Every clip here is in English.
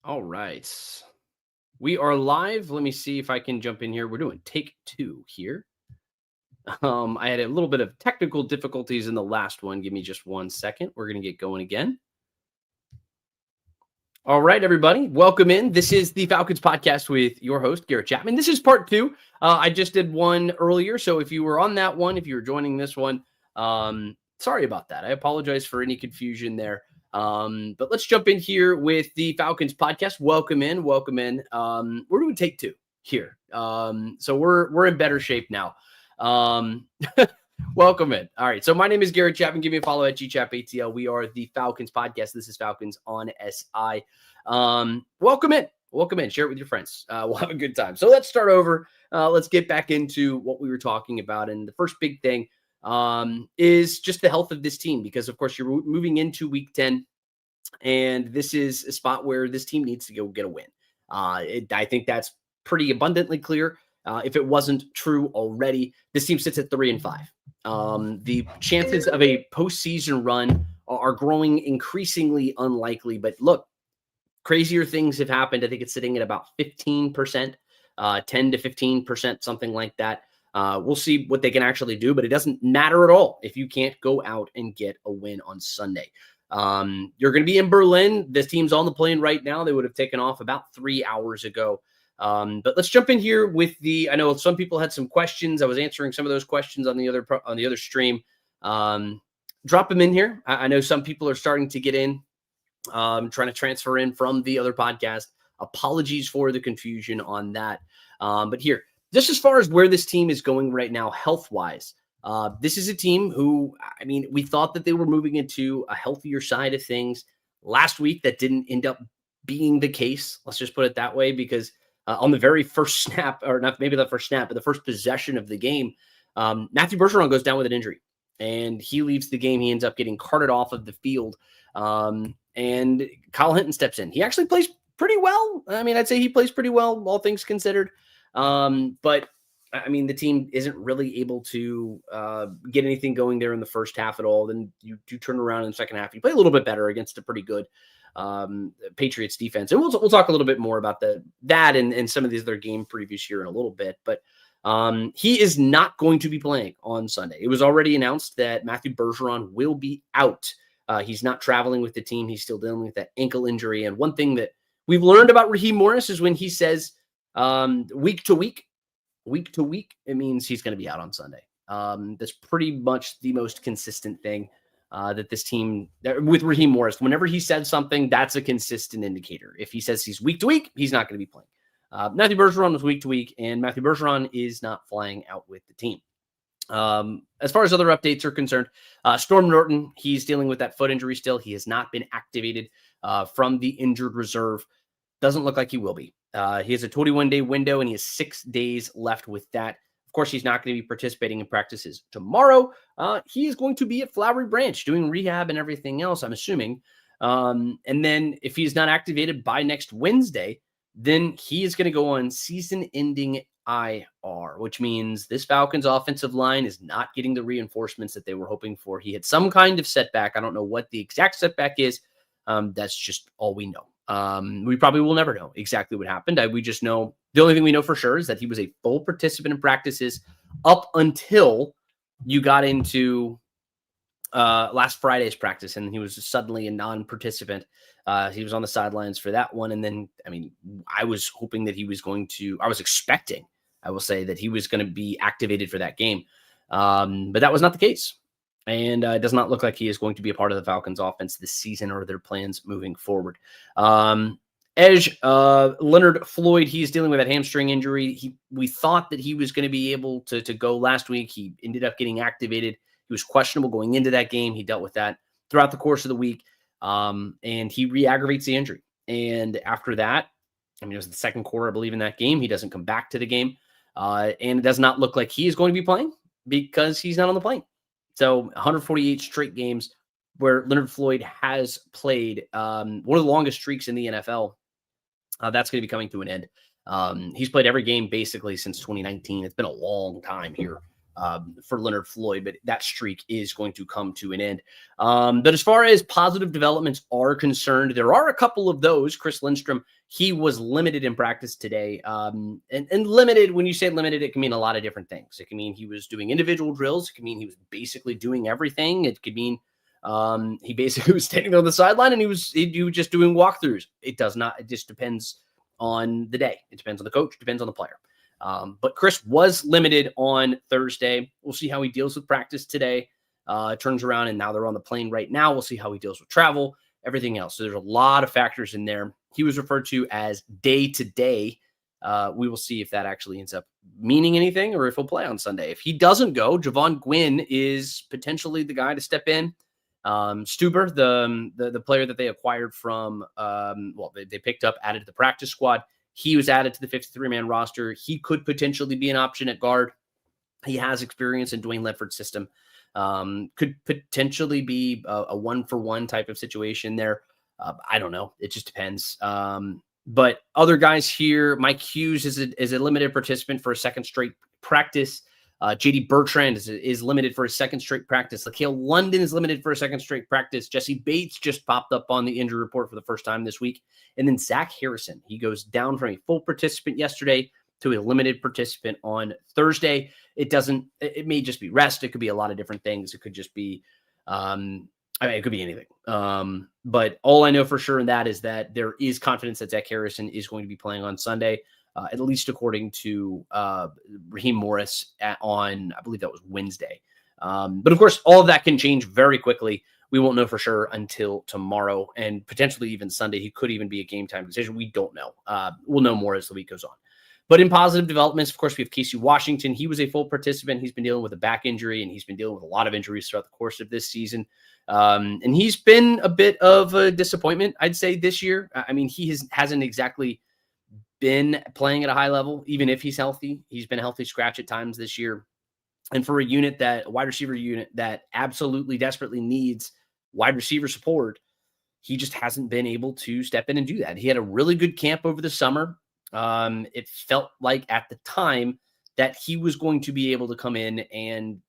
All right. We are live. Let me see if I can jump in here. We're doing take two here. I had a little bit of technical difficulties in the last one. Give me just 1 second. We're going to get going again. All right, everybody. Welcome in. This is the Falcons Podcast with your host, Garrett Chapman. This is part two. I just did one earlier. So if you were on that one, if you were joining this one, sorry about that. I apologize for any confusion there. But let's jump in here with the Falcons Podcast. Welcome in. We're doing take two here. So we're in better shape now. Welcome in. All right. So my name is Garrett Chapman. Give me a follow at GChapATL. We are the Falcons Podcast. This is Falcons on SI. Welcome in. Welcome in. Share it with your friends. We'll have a good time. So let's start over. Let's get back into what we were talking about. And the first big thing is just the health of this team, because of course you're moving into week 10, and this is a spot where this team needs to go get a win. I think that's pretty abundantly clear. If it wasn't true already, this team sits at 3-5. The chances of a postseason run are growing increasingly unlikely, but look, crazier things have happened. I think it's sitting at about 15%, 10 to 15%, something like that. We'll see what they can actually do, but it doesn't matter at all if you can't go out and get a win on Sunday. You're going to be in Berlin. This team's on the plane right now. They would have taken off about 3 hours ago. But let's jump in here with I know some people had some questions. I was answering some of those questions on the other stream. Drop them in here. I know some people are starting to get in, trying to transfer in from the other podcast. Apologies for the confusion on that. But here, just as far as where this team is going right now, health-wise, this is a team who, we thought that they were moving into a healthier side of things last week. That didn't end up being the case. Let's just put it that way, because on the very first snap, or not maybe the first snap, but the first possession of the game, Matthew Bergeron goes down with an injury and he leaves the game. He ends up getting carted off of the field. And Kyle Hinton steps in. He actually plays pretty well. I'd say he plays pretty well, all things considered. But the team isn't really able to get anything going there in the first half at all. Then you turn around in the second half. You play a little bit better against a pretty good Patriots defense. And we'll talk a little bit more about that and some of these other game previews here in a little bit. But he is not going to be playing on Sunday. It was already announced that Matthew Bergeron will be out. He's not traveling with the team. He's still dealing with that ankle injury. And one thing that we've learned about Raheem Morris is when he says week to week, it means he's going to be out on Sunday. That's pretty much the most consistent thing that this team, with Raheem Morris, whenever he said something, that's a consistent indicator. If he says he's week to week, he's not going to be playing. Matthew Bergeron was week to week, and Matthew Bergeron is not flying out with the team. As far as other updates are concerned, Storm Norton, he's dealing with that foot injury still. He has not been activated from the injured reserve. Doesn't look like he will be. He has a 21-day window, and he has 6 days left with that. Of course, he's not going to be participating in practices tomorrow. He is going to be at Flowery Branch doing rehab and everything else, I'm assuming. And then if he's not activated by next Wednesday, then he is going to go on season-ending IR, which means this Falcons offensive line is not getting the reinforcements that they were hoping for. He had some kind of setback. I don't know what the exact setback is. That's just all we know. We probably will never know exactly what happened. We just know the only thing we know for sure is that he was a full participant in practices up until you got into last Friday's practice, and he was suddenly a non-participant. He was on the sidelines for that one. And then, I was hoping that I was expecting, I will say, that he was going to be activated for that game. But that was not the case. And it does not look like he is going to be a part of the Falcons offense this season or their plans moving forward. Edge, Leonard Floyd, he's dealing with that hamstring injury. We thought that he was going to be able to go last week. He ended up getting activated. He was questionable going into that game. He dealt with that throughout the course of the week. And he re-aggravates the injury. And after that, it was the second quarter, I believe, in that game. He doesn't come back to the game. And it does not look like he is going to be playing because he's not on the plane. So 148 straight games where Leonard Floyd has played, one of the longest streaks in the NFL. That's going to be coming to an end. He's played every game basically since 2019. It's been a long time here for Leonard Floyd, but that streak is going to come to an end. But as far as positive developments are concerned, there are a couple of those. Chris Lindstrom, he was limited in practice today. And limited, when you say limited, it can mean a lot of different things. It can mean he was doing individual drills. It can mean he was basically doing everything. It could mean he basically was standing on the sideline and he was just doing walkthroughs. It just depends on the day. It depends on the coach, depends on the player. But Chris was limited on Thursday. We'll see how he deals with practice today. Turns around and now they're on the plane right now. We'll see how he deals with travel, everything else. So there's a lot of factors in there. He was referred to as day to day. We will see if that actually ends up meaning anything or if he'll play on Sunday. If he doesn't go, Javon Gwynn is potentially the guy to step in. Stuber, the player that they acquired from, they picked up, added to the practice squad. He was added to the 53-man roster. He could potentially be an option at guard. He has experience in Dwayne Ledford's system. Could potentially be a one-for-one type of situation there. I don't know. It just depends. But other guys here, Mike Hughes is a limited participant for a second straight practice. JD Bertrand is limited for a second straight practice. Laquale London is limited for a second straight practice. Jesse Bates just popped up on the injury report for the first time this week. And then Zach Harrison, he goes down from a full participant yesterday to a limited participant on Thursday. It may just be rest. It could be a lot of different things. It could just be, it could be anything. But all I know for sure in that is that there is confidence that Zach Harrison is going to be playing on Sunday. At least according to Raheem Morris on, I believe that was Wednesday. But of course, all of that can change very quickly. We won't know for sure until tomorrow and potentially even Sunday. He could even be a game time decision. We don't know. We'll know more as the week goes on. But in positive developments, of course, we have Casey Washington. He was a full participant. He's been dealing with a back injury, and he's been dealing with a lot of injuries throughout the course of this season. And he's been a bit of a disappointment, I'd say, this year. I mean, he hasn't exactly been playing at a high level, even if he's healthy. He's been a healthy scratch at times this year. And for a wide receiver unit that absolutely desperately needs wide receiver support, he just hasn't been able to step in and do that. He had a really good camp over the summer. It felt like at the time that he was going to be able to come in and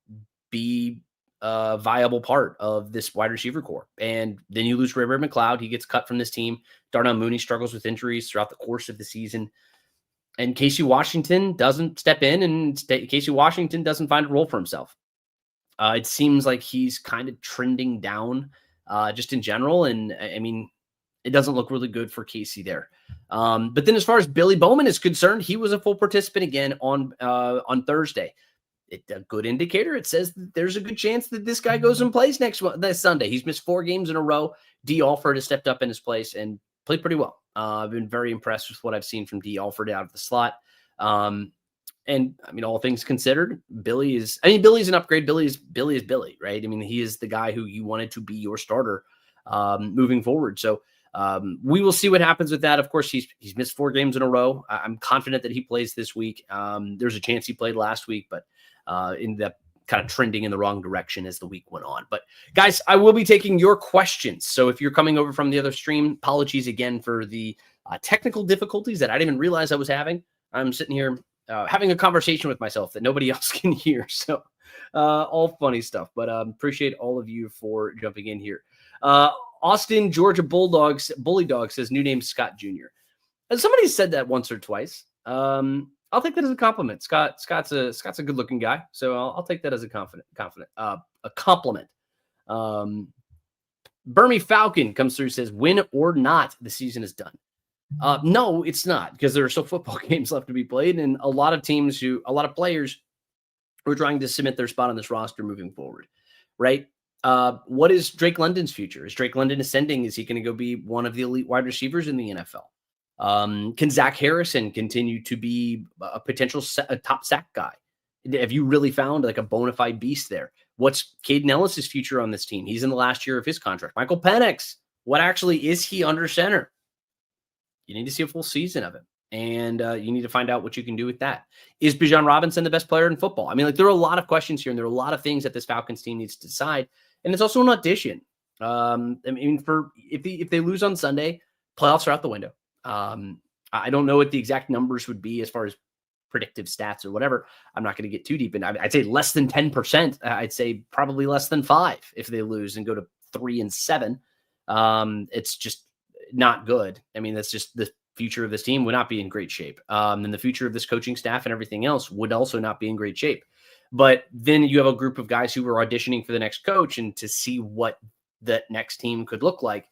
be a viable part of this wide receiver core. And then you lose Ray McLeod. He gets cut from this team. Darnell Mooney struggles with injuries throughout the course of the season. And Casey Washington doesn't step in, and Casey Washington doesn't find a role for himself. It seems like he's kind of trending down just in general. And I mean, it doesn't look really good for Casey there. But then as far as Billy Bowman is concerned, he was a full participant again on Thursday. It's a good indicator. It says that there's a good chance that this guy goes and plays next Sunday. He's missed 4 games in a row. D. Alford has stepped up in his place and played pretty well. I've been very impressed with what I've seen from D. Alford out of the slot. And I mean, all things considered, Billy's an upgrade. Billy is Billy, right? I mean, he is the guy who you wanted to be your starter moving forward. So we will see what happens with that. Of course, he's missed 4 games in a row. I'm confident that he plays this week. There's a chance he played last week, but ended up kind of trending in the wrong direction as the week went on. But guys, I will be taking your questions. So if you're coming over from the other stream, apologies again for the technical difficulties that I didn't even realize I was having. I'm sitting here having a conversation with myself that nobody else can hear. So all funny stuff, but appreciate all of you for jumping in here. Austin, Georgia Bully Dog says new name Scott Jr. And somebody said that once or twice. I'll take that as a compliment. Scott's a good looking guy. So I'll take that as a compliment. Burmy Falcon comes through, says win or not, the season is done. No, it's not, because there are still football games left to be played. And a lot of players who are trying to cement their spot on this roster moving forward. Right. What is Drake London's future? Is Drake London ascending? Is he going to go be one of the elite wide receivers in the NFL? Can Zach Harrison continue to be a potential top sack guy? Have you really found like a bona fide beast there? What's Caden Ellis's future on this team? He's in the last year of his contract. Michael Penix, what actually is he under center? You need to see a full season of him. And you need to find out what you can do with that. Is Bijan Robinson the best player in football? I mean, like, there are a lot of questions here, and there are a lot of things that this Falcons team needs to decide. And it's also an audition. I mean, if they lose on Sunday, playoffs are out the window. I don't know what the exact numbers would be as far as predictive stats or whatever. I'm not going to get too deep in. I'd say less than 10%. I'd say probably less than 5 if they lose and go to 3-7. It's just not good. I mean, that's just the future of this team would not be in great shape. And the future of this coaching staff and everything else would also not be in great shape. But then you have a group of guys who are auditioning for the next coach and to see what that next team could look like.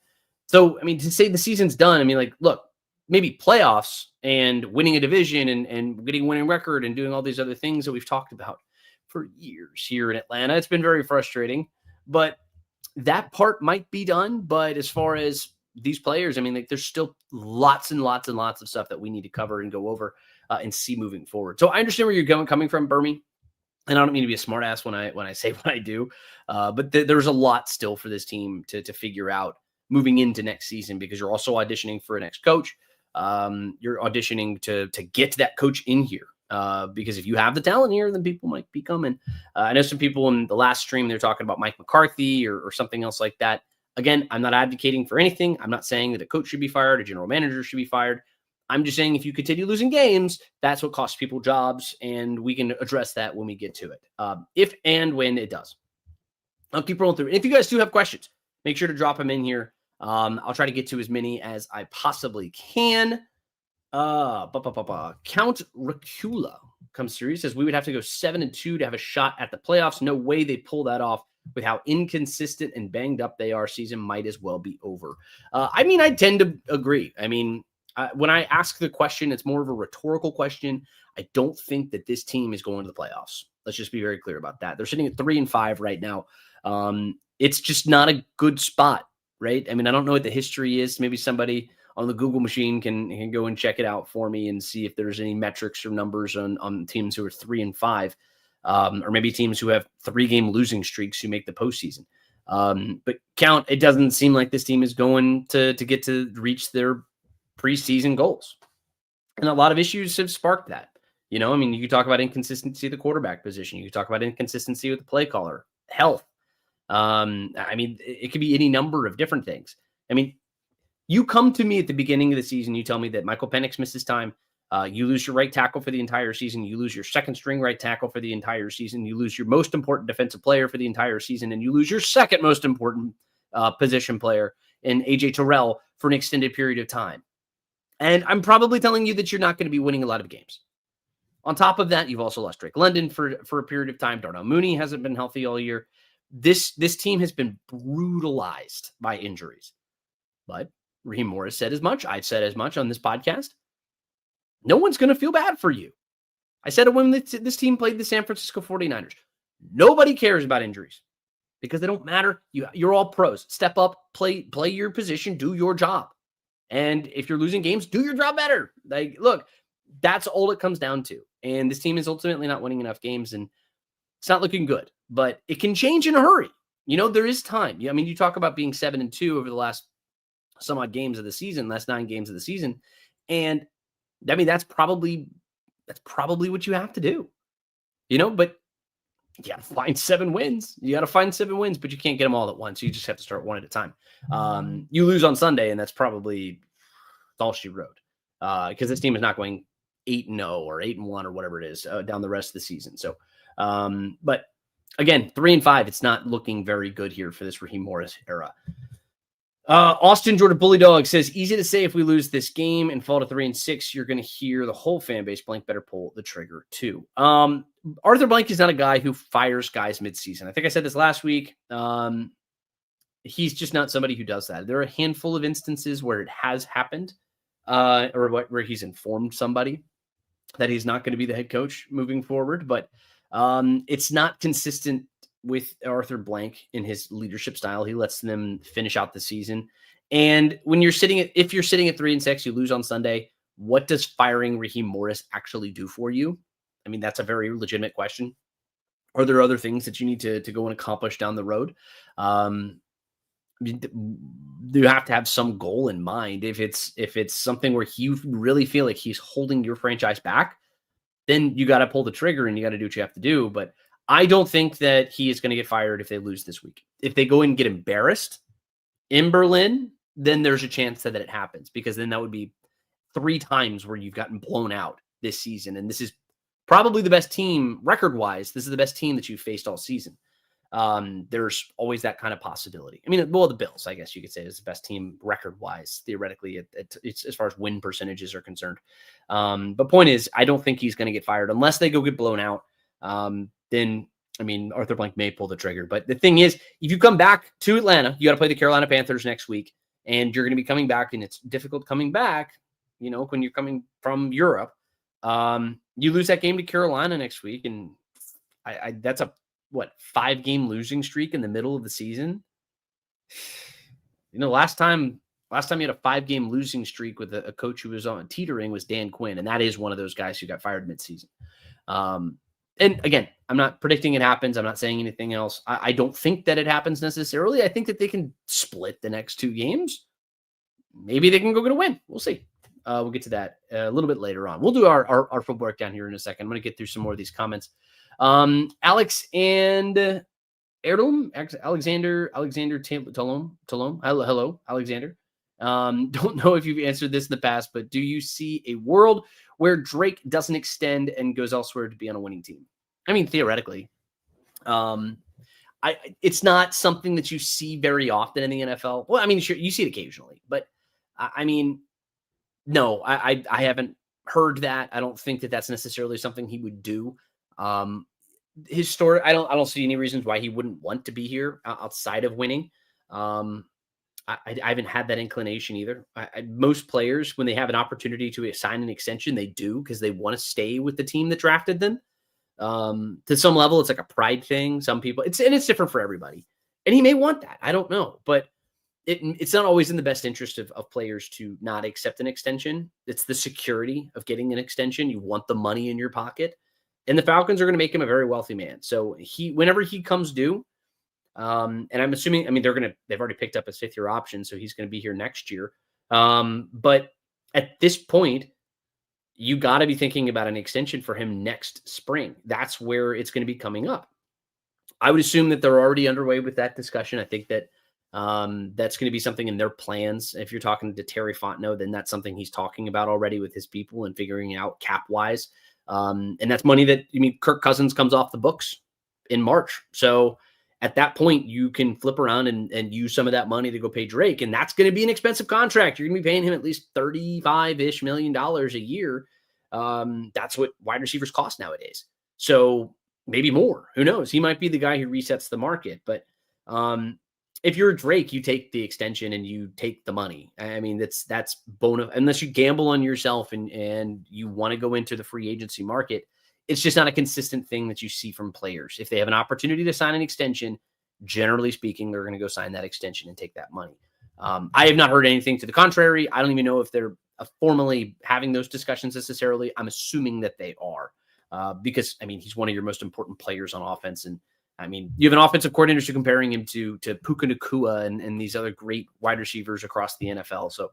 So, I mean, to say the season's done, I mean, like, look, maybe playoffs and winning a division and getting a winning record and doing all these other things that we've talked about for years here in Atlanta. It's been very frustrating, but that part might be done. But as far as these players, I mean, like, there's still lots and lots and lots of stuff that we need to cover and go over and see moving forward. So I understand where you're coming from, Burmy. And I don't mean to be a smartass when I say what I do, but there's a lot still for this team to figure out moving into next season, because you're also auditioning for a next coach. You're auditioning to get that coach in here, because if you have the talent here, then people might be coming. I know some people in the last stream, they're talking about Mike McCarthy or something else like that. Again, I'm not advocating for anything. I'm not saying that a coach should be fired, a general manager should be fired. I'm just saying if you continue losing games, that's what costs people jobs, and we can address that when we get to it, if and when it does. I'll keep rolling through. If you guys do have questions, make sure to drop them in here. I'll try to get to as many as I possibly can. Count Racula comes through. He says, we would have to go 7-2 to have a shot at the playoffs. No way they pull that off with how inconsistent and banged up they are. Season might as well be over. I mean, I tend to agree. I mean, when I ask the question, it's more of a rhetorical question. I don't think that this team is going to the playoffs. Let's just be very clear about that. They're sitting at 3-5 right now. It's just not a good spot, right? I mean, I don't know what the history is. Maybe somebody on the Google machine can go and check it out for me and see if there's any metrics or numbers on teams who are 3-5, or maybe teams who have 3-game losing streaks who make the postseason. But Count, it doesn't seem like this team is going to get to reach their preseason goals. And a lot of issues have sparked that. You know, I mean, you could talk about inconsistency of the quarterback position. You could talk about inconsistency with the play caller, health. I mean, it could be any number of different things. I mean, you come to me at the beginning of the season, you tell me that Michael Penix misses time. You lose your right tackle for the entire season. You lose your second string right tackle for the entire season. You lose your most important defensive player for the entire season. And you lose your second most important position player in AJ Terrell for an extended period of time. And I'm probably telling you that you're not going to be winning a lot of games. On top of that, you've also lost Drake London for a period of time. Darnell Mooney hasn't been healthy all year. This team has been brutalized by injuries. But Raheem Morris said as much. I've said as much on this podcast. No one's going to feel bad for you. I said it when this team played the San Francisco 49ers. Nobody cares about injuries because they don't matter. You're all pros. Step up, play your position, do your job. And if you're losing games, do your job better. Like, look, that's all it comes down to. And this team is ultimately not winning enough games, and it's not looking good. But it can change in a hurry. You know, there is time. I mean, you talk about being 7-2 over the last some odd games of the season, last 9 games of the season. And I mean, that's probably what you have to do, you know, but you got to find 7 wins. You got to find 7 wins, but you can't get them all at once. You just have to start one at a time. You lose on Sunday, and that's probably all she wrote, because this team is not going 8-0 or 8-1 or whatever it is down the rest of the season. So, but again, 3-5, it's not looking very good here for this Raheem Morris era. Austin Jordan Bully Dog says, easy to say if we lose this game and fall to 3-6, you're going to hear the whole fan base blank better pull the trigger too. Arthur Blank is not a guy who fires guys midseason. I think I said this last week. He's just not somebody who does that. There are a handful of instances where it has happened, or where he's informed somebody that he's not going to be the head coach moving forward, but it's not consistent with Arthur Blank in his leadership style. He lets them finish out the season. And when if you're sitting at 3-6, you lose on Sunday, what does firing Raheem Morris actually do for you? I mean, that's a very legitimate question. Are there other things that you need to go and accomplish down the road? You have to have some goal in mind. If it's something where you really feel like he's holding your franchise back, then you got to pull the trigger and you got to do what you have to do. But I don't think that he is going to get fired if they lose this week. If they go and get embarrassed in Berlin, then there's a chance that it happens, because then that would be 3 times where you've gotten blown out this season. And this is probably the best team record-wise. This is the best team that you've faced all season. There's always that kind of possibility. I mean, well, the Bills, I guess you could say, is the best team record-wise, theoretically, it's as far as win percentages are concerned. But point is, I don't think he's going to get fired unless they go get blown out. Then, I mean, Arthur Blank may pull the trigger. But the thing is, if you come back to Atlanta, you got to play the Carolina Panthers next week, and you're going to be coming back, and it's difficult coming back, when you're coming from Europe. You lose that game to Carolina next week, and that's a 5-game losing streak in the middle of the season. Last time you had a 5-game losing streak with a coach who was on teetering was Dan Quinn, and that is one of those guys who got fired midseason. And again, I'm not predicting it happens. I'm not saying anything else. I don't think that it happens necessarily. I think that they can split the next 2 games. Maybe they can go get a win. We'll see. We'll get to that a little bit later on. We'll do our football breakdown here in a second. I'm going to get through some more of these comments. Alex and Alexander Talom. Hello, Alexander. Don't know if you've answered this in the past, but do you see a world where Drake doesn't extend and goes elsewhere to be on a winning team? I mean, theoretically, it's not something that you see very often in the NFL. Well, I mean, sure, you see it occasionally, but I mean, no, I haven't heard that. I don't think that that's necessarily something he would do. His story, I don't see any reasons why he wouldn't want to be here outside of winning. I haven't had that inclination either. Most players, when they have an opportunity to sign an extension, they do because they want to stay with the team that drafted them. To some level, it's like a pride thing. Some people, it's different for everybody, and he may want that. I don't know, but it's not always in the best interest of players to not accept an extension. It's the security of getting an extension. You want the money in your pocket. And the Falcons are going to make him a very wealthy man. So whenever he comes due, and I'm assuming, I mean, they've already picked up his 5th-year option, so he's going to be here next year. But at this point, you got to be thinking about an extension for him next spring. That's where it's going to be coming up. I would assume that they're already underway with that discussion. I think that that's going to be something in their plans. If you're talking to Terry Fontenot, then that's something he's talking about already with his people and figuring out cap-wise. And that's money that, Kirk Cousins comes off the books in March. So at that point, you can flip around and use some of that money to go pay Drake. And that's going to be an expensive contract. You're going to be paying him at least $35-ish million a year. That's what wide receivers cost nowadays. So maybe more. Who knows? He might be the guy who resets the market. But if you're Drake, you take the extension and you take the money. I mean, that's bonus. Unless you gamble on yourself and you want to go into the free agency market, it's just not a consistent thing that you see from players. If they have an opportunity to sign an extension, generally speaking, they're going to go sign that extension and take that money. I have not heard anything to the contrary. I don't even know if they're formally having those discussions necessarily. I'm assuming that they are because, I mean, he's one of your most important players on offense. And I mean, you have an offensive coordinator who's comparing him to Puka Nacua and these other great wide receivers across the NFL. So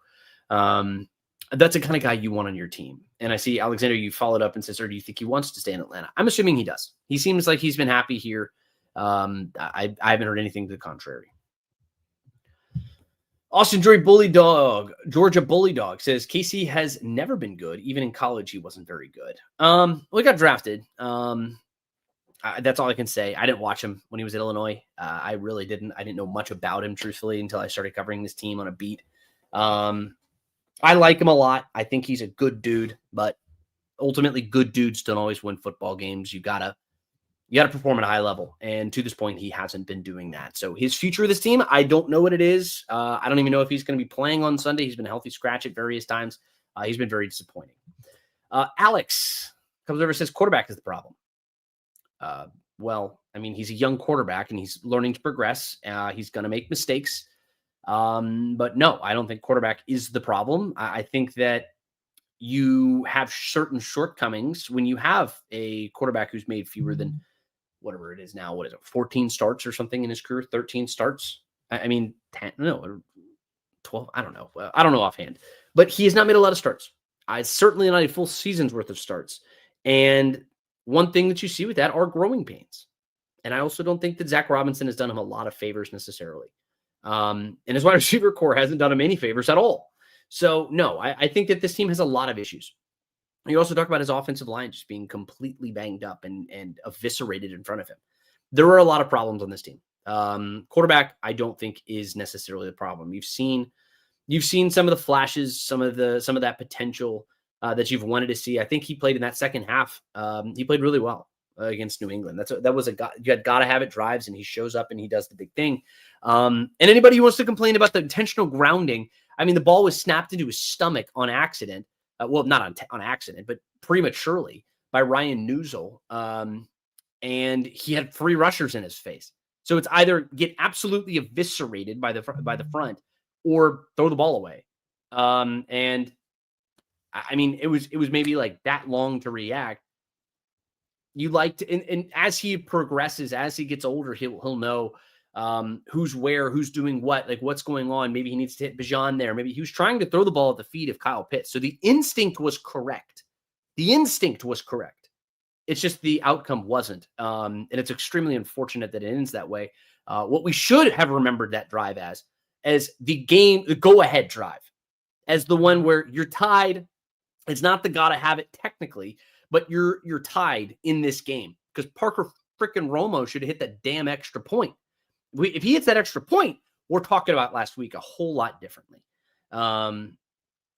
that's the kind of guy you want on your team. And I see, Alexander, you followed up and says, or do you think he wants to stay in Atlanta? I'm assuming he does. He seems like he's been happy here. I haven't heard anything to the contrary. Austin Joy Georgia Bully Dog says, Casey has never been good. Even in college, he wasn't very good. Well, he got drafted. That's all I can say. I didn't watch him when he was at Illinois. I really didn't. I didn't know much about him, truthfully, until I started covering this team on a beat. I like him a lot. I think he's a good dude, but ultimately good dudes don't always win football games. You gotta perform at a high level. And to this point, he hasn't been doing that. So his future of this team, I don't know what it is. I don't even know if he's going to be playing on Sunday. He's been a healthy scratch at various times. He's been very disappointing. Alex comes over and says, quarterback is the problem. Well, I mean, he's a young quarterback and he's learning to progress. He's going to make mistakes. But no, I don't think quarterback is the problem. I think that you have certain shortcomings when you have a quarterback who's made fewer than whatever it is now. What is it? 14 starts or something in his career, 13 starts. I mean, 10, no, 12. I don't know. I don't know offhand, but he has not made a lot of starts. Certainly not a full season's worth of starts. And one thing that you see with that are growing pains. And I also don't think that Zach Robinson has done him a lot of favors necessarily. And his wide receiver core hasn't done him any favors at all. So no, I think that this team has a lot of issues. You also talk about his offensive line just being completely banged up and eviscerated in front of him. There are a lot of problems on this team. Quarterback, I don't think is necessarily the problem. You've seen some of the flashes, some of that potential that you've wanted to see. I think he played in that second half. He played really well against New England. That was you had got to have it drives, and he shows up and he does the big thing. And anybody who wants to complain about the intentional grounding, I mean, the ball was snapped into his stomach on accident. Well, not on accident, but prematurely by Ryan Newsel. And he had 3 rushers in his face. So it's either get absolutely eviscerated by the front or throw the ball away. And I mean, it was maybe like that long to react. You like to, and as he progresses, as he gets older, he'll know who's where, who's doing what, like what's going on. Maybe he needs to hit Bijan there. Maybe he was trying to throw the ball at the feet of Kyle Pitts. So the instinct was correct. It's just the outcome wasn't. And it's extremely unfortunate that it ends that way. What we should have remembered that drive as the go-ahead drive, as the one where you're tied. It's not the gotta have it technically, but you're tied in this game because Parker freaking Romo should have hit that damn extra point. If he hits that extra point, we're talking about last week a whole lot differently.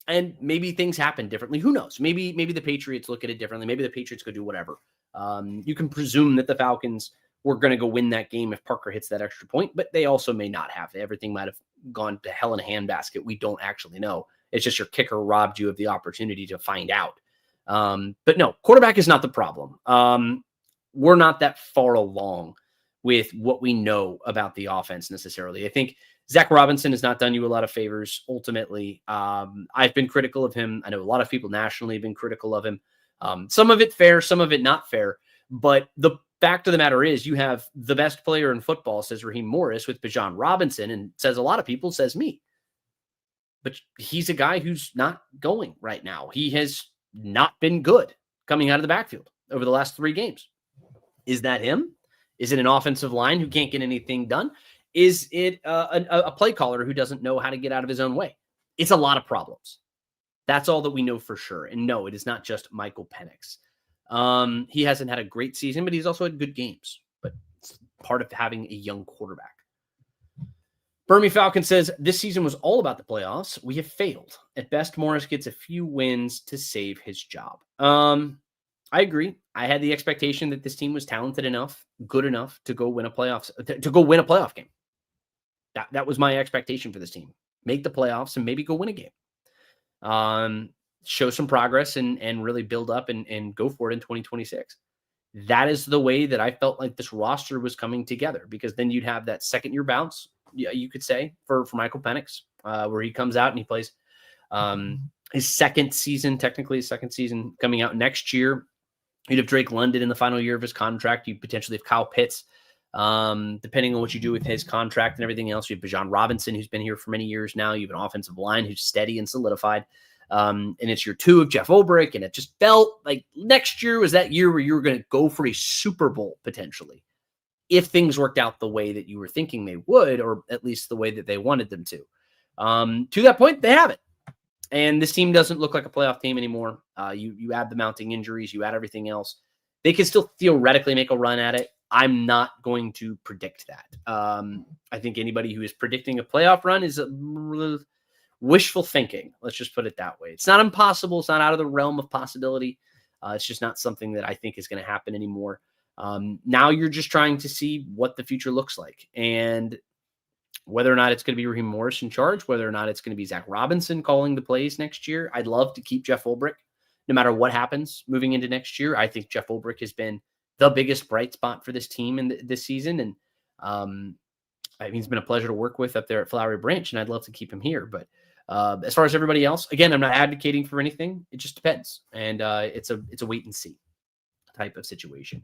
And maybe things happen differently. Who knows? Maybe the Patriots look at it differently. Maybe the Patriots could do whatever. You can presume that the Falcons were going to go win that game if Parker hits that extra point, but they also may not have. Everything might have gone to hell in a handbasket. We don't actually know. It's just your kicker robbed you of the opportunity to find out. But no, quarterback is not the problem. We're not that far along with what we know about the offense necessarily. I think Zach Robinson has not done you a lot of favors. Ultimately, I've been critical of him. I know a lot of people nationally have been critical of him. Some of it fair, some of it not fair. But the fact of the matter is you have the best player in football, says Raheem Morris, with Bijan Robinson, and says a lot of people, says me. But he's a guy who's not going right now. He has not been good coming out of the backfield over the last 3 games. Is that him? Is it an offensive line who can't get anything done? Is it a play caller who doesn't know how to get out of his own way? It's a lot of problems. That's all that we know for sure. And no, it is not just Michael Penix. He hasn't had a great season, but he's also had good games. But it's part of having a young quarterback. Burmy Falcon says, this season was all about the playoffs. We have failed. At best, Morris gets a few wins to save his job. I agree. I had the expectation that this team was talented enough, good enough to go win a playoff game. That was my expectation for this team. Make the playoffs and maybe go win a game. Show some progress and really build up and go for it in 2026. That is the way that I felt like this roster was coming together, because then you'd have that second year bounce, you could say, for Michael Penix, where he comes out and he plays his second season coming out next year. You'd have Drake London in the final year of his contract. You potentially have Kyle Pitts, depending on what you do with his contract and everything else. You have Bijan Robinson, who's been here for many years now. You have an offensive line who's steady and solidified. And it's year 2 of Jeff Ulbrich, and it just felt like next year was that year where you were going to go for a Super Bowl potentially, if things worked out the way that you were thinking they would, or at least the way that they wanted them to. To that point, they haven't. And this team doesn't look like a playoff team anymore. You add the mounting injuries, you add everything else. They can still theoretically make a run at it. I'm not going to predict that. I think anybody who is predicting a playoff run is wishful thinking. Let's just put it that way. It's not impossible. It's not out of the realm of possibility. It's just not something that I think is going to happen anymore. Now you're just trying to see what the future looks like, and whether or not it's going to be Raheem Morris in charge, whether or not it's going to be Zach Robinson calling the plays next year. I'd love to keep Jeff Ulbrich no matter what happens moving into next year. I think Jeff Ulbrich has been the biggest bright spot for this team in this season. And I mean, it's been a pleasure to work with up there at Flowery Branch, and I'd love to keep him here. But as far as everybody else, again, I'm not advocating for anything. It just depends. And it's a wait and see type of situation.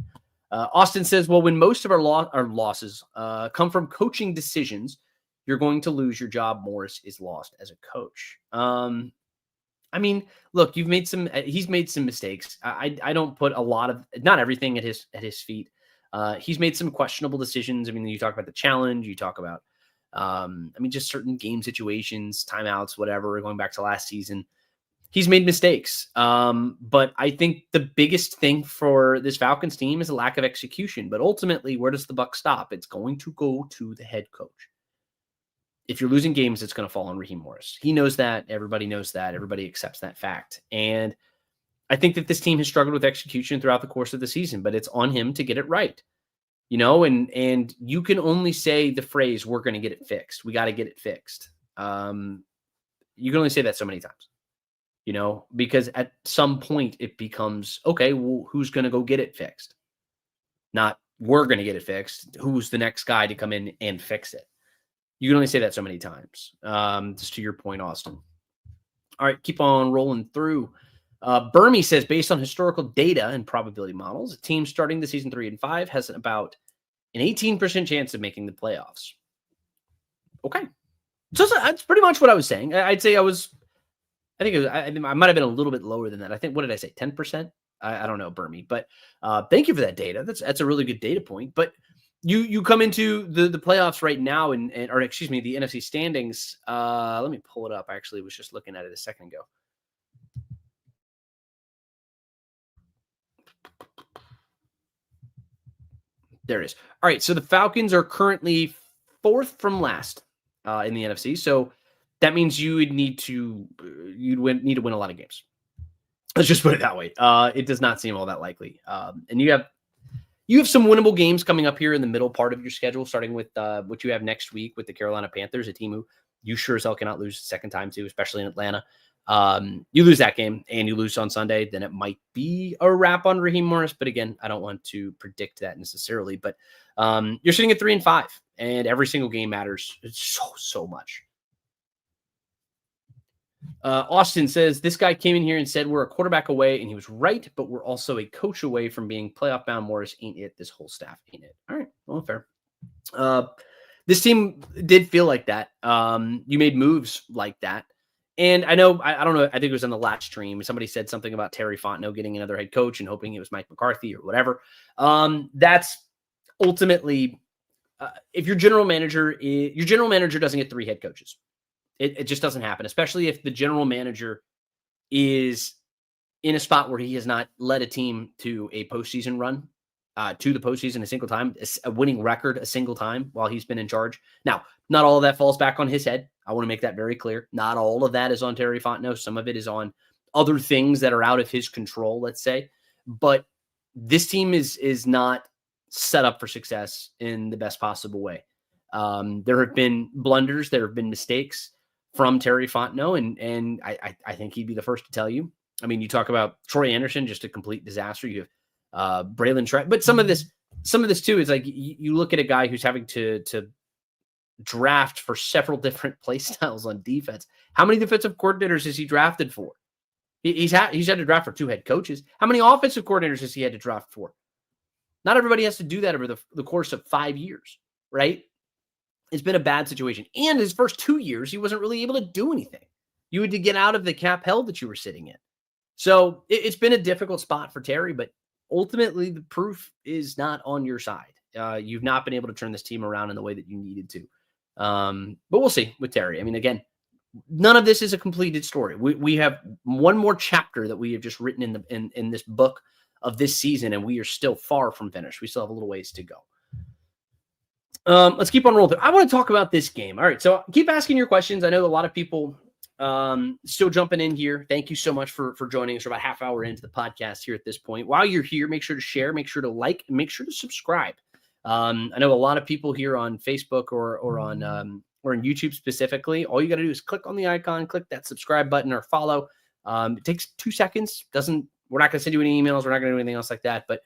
Austin says, well, when most of our losses come from coaching decisions, you're going to lose your job. Morris is lost as a coach. I mean, look, he's made some mistakes. I don't put a lot of, not everything at his feet. He's made some questionable decisions. I mean, you talk about the challenge, you talk about, just certain game situations, timeouts, whatever, going back to last season. He's made mistakes. But I think the biggest thing for this Falcons team is a lack of execution. But ultimately, where does the buck stop? It's going to go to the head coach. If you're losing games, it's going to fall on Raheem Morris. He knows that. Everybody knows that. Everybody accepts that fact. And I think that this team has struggled with execution throughout the course of the season, but it's on him to get it right. And you can only say the phrase, we're going to get it fixed. We got to get it fixed. You can only say that so many times, because at some point it becomes, okay, well, who's going to go get it fixed? Not we're going to get it fixed. Who's the next guy to come in and fix it? You can only say that so many times. Just to your point, Austin. All right, keep on rolling through. Burmy says, based on historical data and probability models, a team starting the season 3-5 has about an 18% chance of making the playoffs. Okay. So that's pretty much what I was saying. I'd say I might have been a little bit lower than that. I think, what did I say? 10%? I don't know, Burmy, but thank you for that data. That's a really good data point. But you come into the playoffs right now the NFC standings. Let me pull it up. I actually was just looking at it a second ago. There it is. All right. So the Falcons are currently 4th from last in the NFC. So that means you'd need to win a lot of games. Let's just put it that way. It does not seem all that likely. And you have some winnable games coming up here in the middle part of your schedule, starting with what you have next week with the Carolina Panthers, a team who you sure as hell cannot lose the second time to, especially in Atlanta. You lose that game and you lose on Sunday, then it might be a wrap on Raheem Morris. But again, I don't want to predict that necessarily. But you're sitting at 3-5, and every single game matters so much. Austin says, this guy came in here and said we're a quarterback away, and he was right, but we're also a coach away from being playoff bound. Morris ain't it. This whole staff ain't it. All right. Well, fair. This team did feel like that. You made moves like that. And I know, I don't know, I think it was on the last stream. Somebody said something about Terry Fontenot getting another head coach and hoping it was Mike McCarthy or whatever. That's ultimately, if your general manager doesn't get 3 head coaches. It just doesn't happen, especially if the general manager is in a spot where he has not led a team to a postseason run, to the postseason a single time, a winning record a single time while he's been in charge. Now, not all of that falls back on his head. I want to make that very clear. Not all of that is on Terry Fontenot. Some of it is on other things that are out of his control, let's say. But this team is not set up for success in the best possible way. There have been blunders. There have been mistakes from Terry Fontenot, and I think he'd be the first to tell you. I mean, you talk about Troy Anderson, just a complete disaster. You have Braylon Trask, but some of this too is like you look at a guy who's having to draft for several different play styles on defense. How many defensive coordinators has he drafted for? He's had to draft for 2 head coaches. How many offensive coordinators has he had to draft for? Not everybody has to do that over the course of 5 years, right? It's been a bad situation. And his first 2 years, he wasn't really able to do anything. You had to get out of the cap hell that you were sitting in. So it's been a difficult spot for Terry, but ultimately the proof is not on your side. You've not been able to turn this team around in the way that you needed to. But we'll see with Terry. I mean, again, none of this is a completed story. We have one more chapter that we have just written in this book of this season, and we are still far from finished. We still have a little ways to go. Let's keep on rolling. I want to talk about this game. All right, so keep asking your questions. I know a lot of people still jumping in here. Thank you so much for joining us. We're about half hour into the podcast here at this point. While you're here, make sure to share, make sure to like, and make sure to subscribe. I know a lot of people here on Facebook or on YouTube specifically. All you got to do is click on the icon, click that subscribe button or follow. It takes 2 seconds. We're not going to send you any emails. We're not going to do anything else like that, but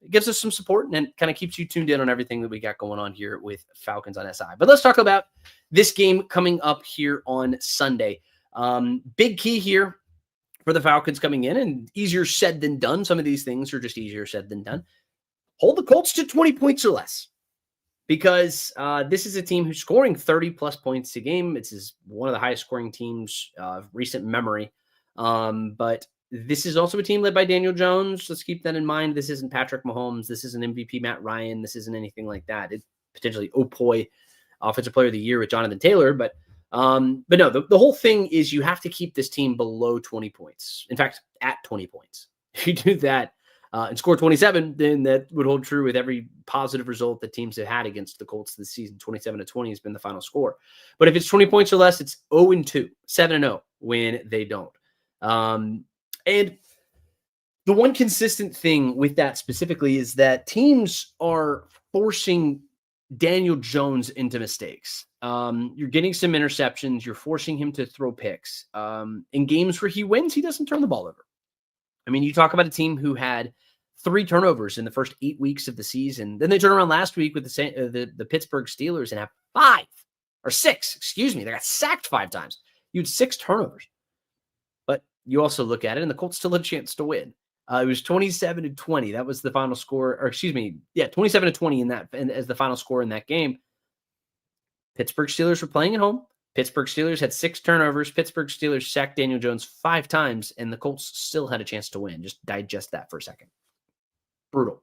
it gives us some support and kind of keeps you tuned in on everything that we got going on here with Falcons on SI. But let's talk about this game coming up here on Sunday. Big key here for the Falcons coming in, and easier said than done. Some of these things are just easier said than done. Hold the Colts to 20 points or less, because this is a team who's scoring 30-plus points a game. It's one of the highest scoring teams of recent memory. But this is also a team led by Daniel Jones. Let's keep that in mind. This isn't Patrick Mahomes. This isn't MVP Matt Ryan. This isn't anything like that. It's potentially Opoy, Offensive Player of the Year with Jonathan Taylor. But But no, the whole thing is you have to keep this team below 20 points. In fact, at 20 points. If you do that and score 27, then that would hold true with every positive result that teams have had against the Colts this season. 27-20 has been the final score. But if it's 20 points or less, it's 0-2, 7-0 when they don't. And the one consistent thing with that specifically is that teams are forcing Daniel Jones into mistakes. You're getting some interceptions. You're forcing him to throw picks. In games where he wins, he doesn't turn the ball over. I mean, you talk about a team who had 3 turnovers in the first 8 weeks of the season. Then they turn around last week with the Pittsburgh Steelers and have 6. They got sacked 5 times. You had 6 turnovers. But you also look at it, and the Colts still had a chance to win. It was 27-20. That was the final score, 27-20 in that, and as the final score in that game. Pittsburgh Steelers were playing at home. Pittsburgh Steelers had 6 turnovers. Pittsburgh Steelers sacked Daniel Jones 5 times, and the Colts still had a chance to win. Just digest that for a second. Brutal.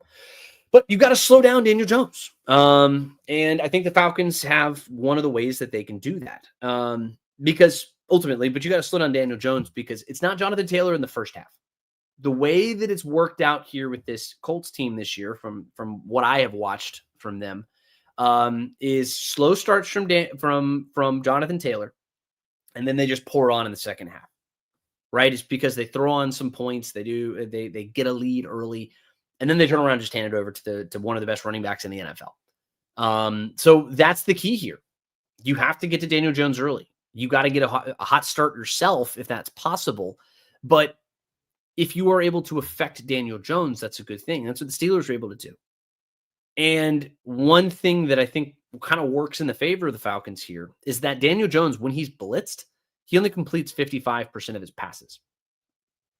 But you got to slow down Daniel Jones. And I think the Falcons have one of the ways that they can do that. Because ultimately, but you got to slow down Daniel Jones because it's not Jonathan Taylor in the first half. The way that it's worked out here with this Colts team this year, from what I have watched from them, is slow starts from Jonathan Taylor, and then they just pour on in the second half. Right? It's because they throw on some points, they get a lead early, and then they turn around and just hand it over to one of the best running backs in the NFL. So that's the key here. You have to get to Daniel Jones early. You got to get a hot start yourself if that's possible, but if you are able to affect Daniel Jones, that's a good thing. That's what the Steelers were able to do. And one thing that I think kind of works in the favor of the Falcons here is that Daniel Jones, when he's blitzed, he only completes 55% of his passes.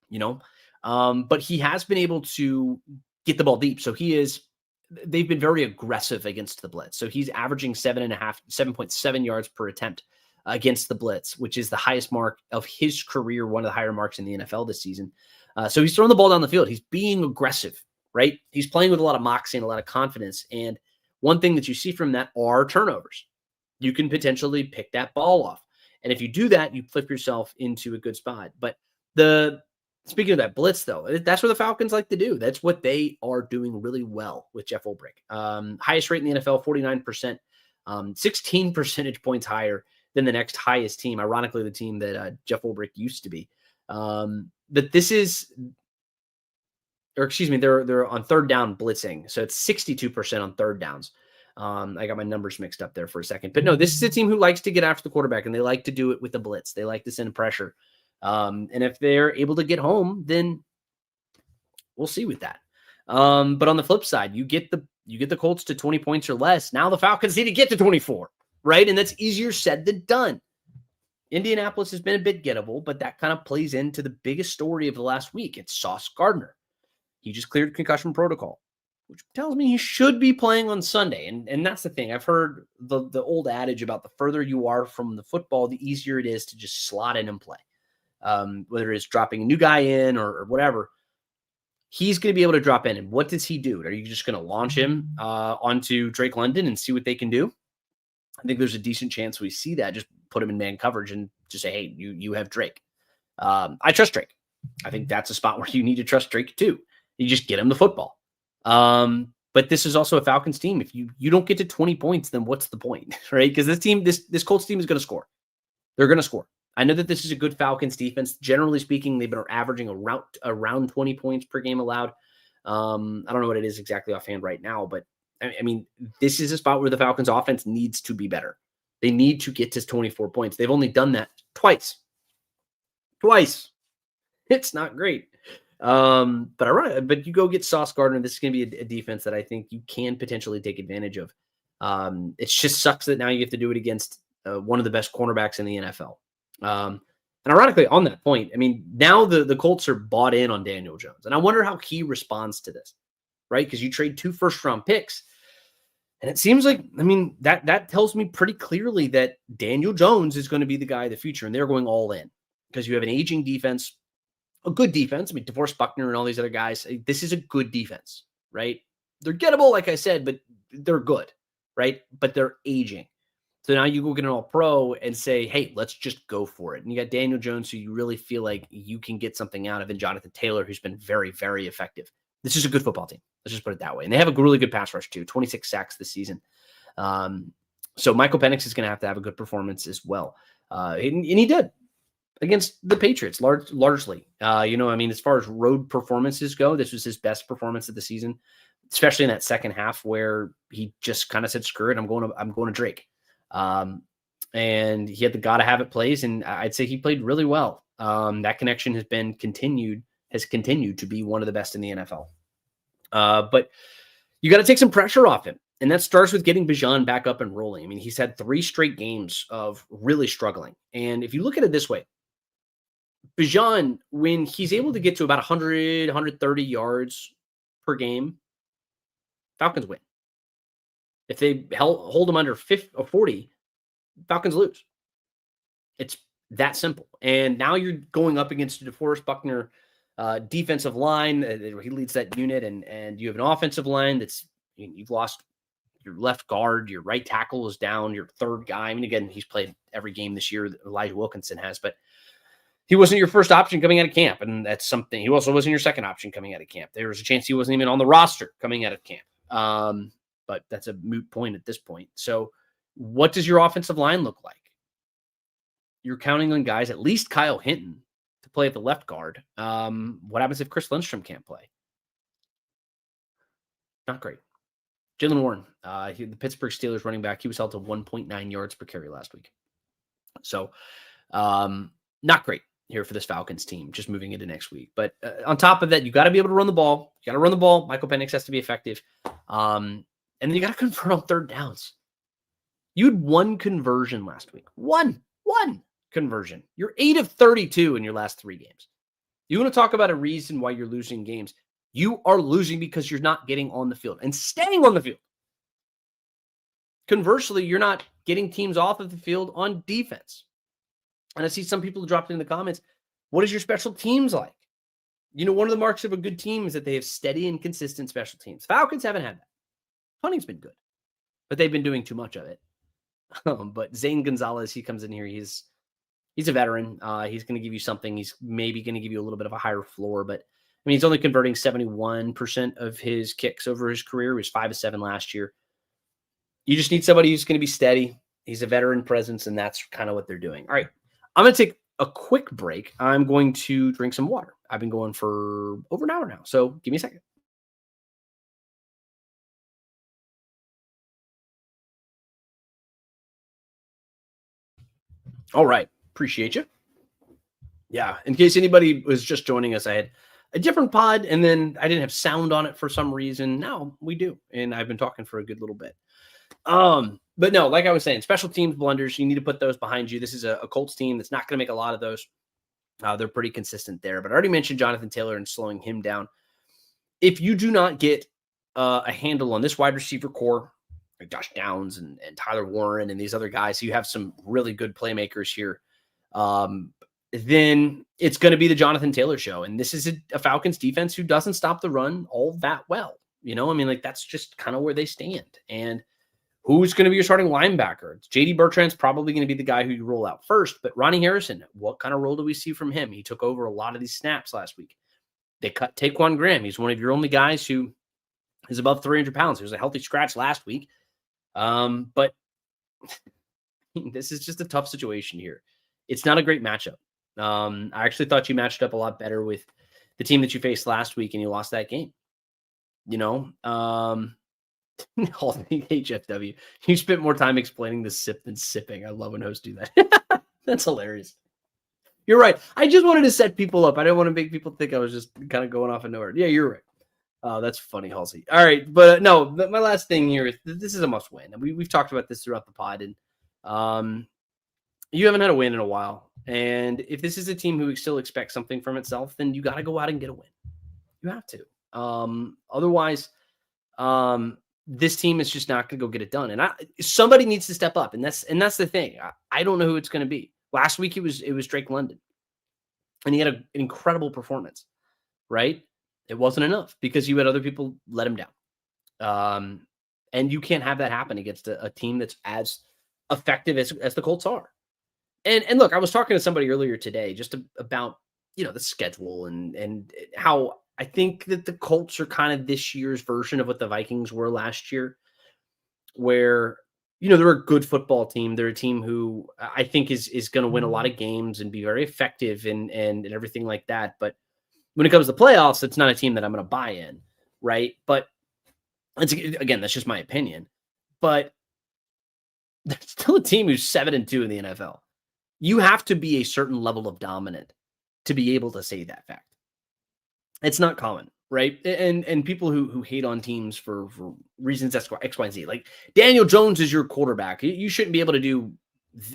But he has been able to get the ball deep. So they've been very aggressive against the blitz. So he's averaging 7.7 yards per attempt against the blitz, which is the highest mark of his career, one of the higher marks in the NFL this season. So he's throwing the ball down the field. He's being aggressive, right? He's playing with a lot of moxie and a lot of confidence. And one thing that you see from that are turnovers. You can potentially pick that ball off. And if you do that, you flip yourself into a good spot. But speaking of that blitz, though, that's what the Falcons like to do. That's what they are doing really well with Jeff Ulbrich. Highest rate in the NFL, 49%, 16 percentage points higher than the next highest team. Ironically, the team that Jeff Ulbrich used to be. But they're on third down blitzing. So it's 62% on third downs. I got my numbers mixed up there for a second. But no, this is a team who likes to get after the quarterback, and they like to do it with the blitz. They like to send pressure. And if they're able to get home, then we'll see with that. But on the flip side, you get the Colts to 20 points or less. Now the Falcons need to get to 24, right? And that's easier said than done. Indianapolis has been a bit gettable, but that kind of plays into the biggest story of the last week. It's Sauce Gardner. He just cleared concussion protocol, which tells me he should be playing on Sunday. And that's the thing. I've heard the old adage about the further you are from the football, the easier it is to just slot in and play. Whether it's dropping a new guy in or whatever, he's going to be able to drop in. And what does he do? Are you just going to launch him onto Drake London and see what they can do? I think there's a decent chance we see that. Just put him in man coverage and just say, hey, you have Drake. I trust Drake. I think that's a spot where you need to trust Drake too. You just get him the football. But this is also a Falcons team. If you don't get to 20 points, then what's the point, right? Because this Colts team is going to score. They're going to score. I know that this is a good Falcons defense. Generally speaking, they've been averaging around 20 points per game allowed. I don't know what it is exactly offhand right now, but I mean, this is a spot where the Falcons offense needs to be better. They need to get to 24 points. They've only done that twice. It's not great. But you go get Sauce Gardner. This is going to be a defense that I think you can potentially take advantage of. It just sucks that now you have to do it against one of the best cornerbacks in the NFL. And ironically, on that point, I mean, now the Colts are bought in on Daniel Jones. And I wonder how he responds to this, right? Because you trade 2 first-round picks. And it seems like, I mean, that tells me pretty clearly that Daniel Jones is going to be the guy of the future. And they're going all in because you have an aging defense, a good defense. I mean, DeForest Buckner and all these other guys, this is a good defense, right? They're gettable, like I said, but they're good, right? But they're aging. So now you go get an all-pro and say, hey, let's just go for it. And you got Daniel Jones, who you really feel like you can get something out of, and Jonathan Taylor, who's been very, very effective. This is a good football team. Let's just put it that way. And they have a really good pass rush, too. 26 sacks this season. So Michael Penix is going to have a good performance as well. And he did against the Patriots largely. As far as road performances go, this was his best performance of the season, especially in that second half where he just kind of said, screw it, I'm going to Drake. And he had the gotta have it plays, and I'd say he played really well. That connection has continued to be one of the best in the NFL. But you got to take some pressure off him. And that starts with getting Bijan back up and rolling. I mean, he's had 3 straight games of really struggling. And if you look at it this way, Bijan, when he's able to get to about 100, 130 yards per game, Falcons win. If they hold him under 50 or 40, Falcons lose. It's that simple. And now you're going up against DeForest Buckner defensive line. He leads that unit, and you have an offensive line you've lost your left guard, your right tackle is down, your third guy. I mean, again, he's played every game this year that Elijah Wilkinson has, but he wasn't your first option coming out of camp, and that's something. He also wasn't your second option coming out of camp. There was a chance he wasn't even on the roster coming out of camp. But that's a moot point at this point. So what does your offensive line look like? You're counting on guys, at least Kyle Hinton, to play at the left guard. What happens if Chris Lindstrom can't play? Not great. Jalen Warren, the Pittsburgh Steelers running back, he was held to 1.9 yards per carry last week. So not great here for this Falcons team, just moving into next week. But on top of that, you got to be able to run the ball. You got to run the ball. Michael Penix has to be effective. And then you got to convert on third downs. You had 1 conversion last week. One conversion. You're 8 of 32 in your last 3 games. You want to talk about a reason why you're losing games? You are losing because you're not getting on the field and staying on the field. Conversely, you're not getting teams off of the field on defense. And I see some people dropped in the comments, what is your special teams like? One of the marks of a good team is that they have steady and consistent special teams. Falcons haven't had that. Punting's been good, but they've been doing too much of it. But Zane Gonzalez, he comes in here. He's a veteran. He's going to give you something. He's maybe going to give you a little bit of a higher floor, but I mean, he's only converting 71% of his kicks over his career. He was 5 of 7 last year. You just need somebody who's going to be steady. He's a veteran presence, and that's kind of what they're doing. All right, I'm going to take a quick break. I'm going to drink some water. I've been going for over an hour now, so give me a second. All right, appreciate you. Yeah, in case anybody was just joining us, I had a different pod, and then I didn't have sound on it for some reason. Now we do, and I've been talking for a good little bit. But no, like I was saying, special teams blunders, you need to put those behind you. This is a Colts team that's not going to make a lot of those. They're pretty consistent there. But I already mentioned Jonathan Taylor and slowing him down. If you do not get a handle on this wide receiver core, like Josh Downs and Tyler Warren and these other guys, you have some really good playmakers here, then it's going to be the Jonathan Taylor show. And this is a Falcons defense who doesn't stop the run all that well. That's just kind of where they stand. And who's going to be your starting linebacker? J.D. Bertrand's probably going to be the guy who you roll out first, but Ronnie Harrison, what kind of role do we see from him? He took over a lot of these snaps last week. They cut Taquan Graham. He's one of your only guys who is above 300 pounds. He was a healthy scratch last week. But this is just a tough situation here. It's not a great matchup. I actually thought you matched up a lot better with the team that you faced last week, and you lost that game. HFW. You spent more time explaining the sip than sipping. I love when hosts do that. That's hilarious. You're right. I just wanted to set people up. I didn't want to make people think I was just kind of going off of nowhere. Yeah, you're right. Oh, that's funny, Halsey. All right. But no, my last thing here is this is a must win. We've talked about this throughout the pod, and you haven't had a win in a while. And if this is a team who still expects something from itself, then you got to go out and get a win. You have to. Otherwise, this team is just not going to go get it done. And somebody needs to step up. And that's the thing. I don't know who it's going to be. Last week, it was Drake London. And he had an incredible performance, right? It wasn't enough because you had other people let him down. And you can't have that happen against a team that's as effective as the Colts are. And look, I was talking to somebody earlier today just about, the schedule and how I think that the Colts are kind of this year's version of what the Vikings were last year, where, they're a good football team. They're a team who I think is going to win a lot of games and be very effective and everything like that. But when it comes to playoffs, it's not a team that I'm going to buy in, right? But again, that's just my opinion. But they're still a team who's 7-2 in the NFL. You have to be a certain level of dominant to be able to say that fact. It's not common, right? And people who hate on teams for reasons X, Y, and Z, like Daniel Jones is your quarterback. You shouldn't be able to do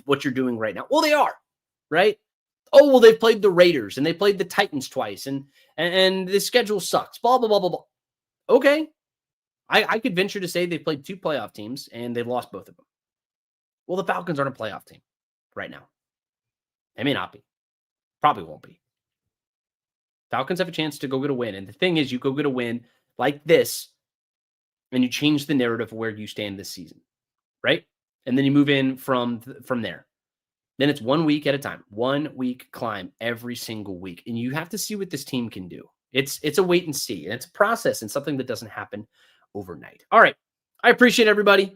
what you're doing right now. Well, they are, right? Oh, well, they've played the Raiders and they played the Titans twice, and the schedule sucks. Blah blah blah blah blah. Okay, I could venture to say they played 2 playoff teams and they've lost both of them. Well, the Falcons aren't a playoff team right now. They may not be. Probably won't be. Falcons have a chance to go get a win. And the thing is, you go get a win like this, and you change the narrative of where you stand this season, right? And then you move in from there. Then it's 1 week at a time, 1 week climb every single week. And you have to see what this team can do. It's a wait and see. And it's a process and something that doesn't happen overnight. All right. I appreciate everybody.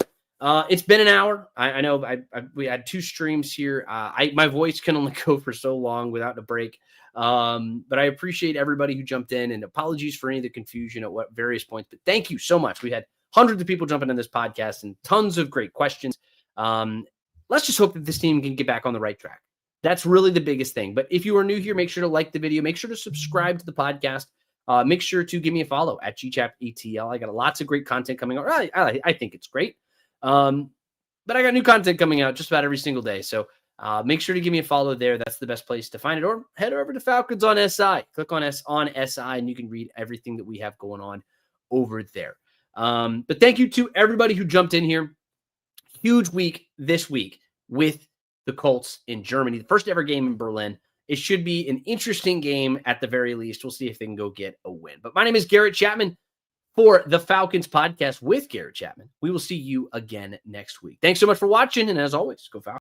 It's been an hour. I know we had 2 streams here. My voice can only go for so long without a break. But I appreciate everybody who jumped in, and apologies for any of the confusion at what various points. But thank you so much. We had hundreds of people jumping in this podcast and tons of great questions. Let's just hope that this team can get back on the right track. That's really the biggest thing. But if you are new here, make sure to like the video. Make sure to subscribe to the podcast. Make sure to give me a follow at GChapETL. I got lots of great content coming out. I think it's great. But I got new content coming out just about every single day. So make sure to give me a follow there. That's the best place to find it. Or head over to Falcons on SI. Click on SI, and you can read everything that we have going on over there. But thank you to everybody who jumped in here. Huge week this week with the Colts in Germany. The first ever game in Berlin. It should be an interesting game at the very least. We'll see if they can go get a win. But my name is Garrett Chapman for the Falcons podcast with Garrett Chapman. We will see you again next week. Thanks so much for watching. And as always, go Falcons.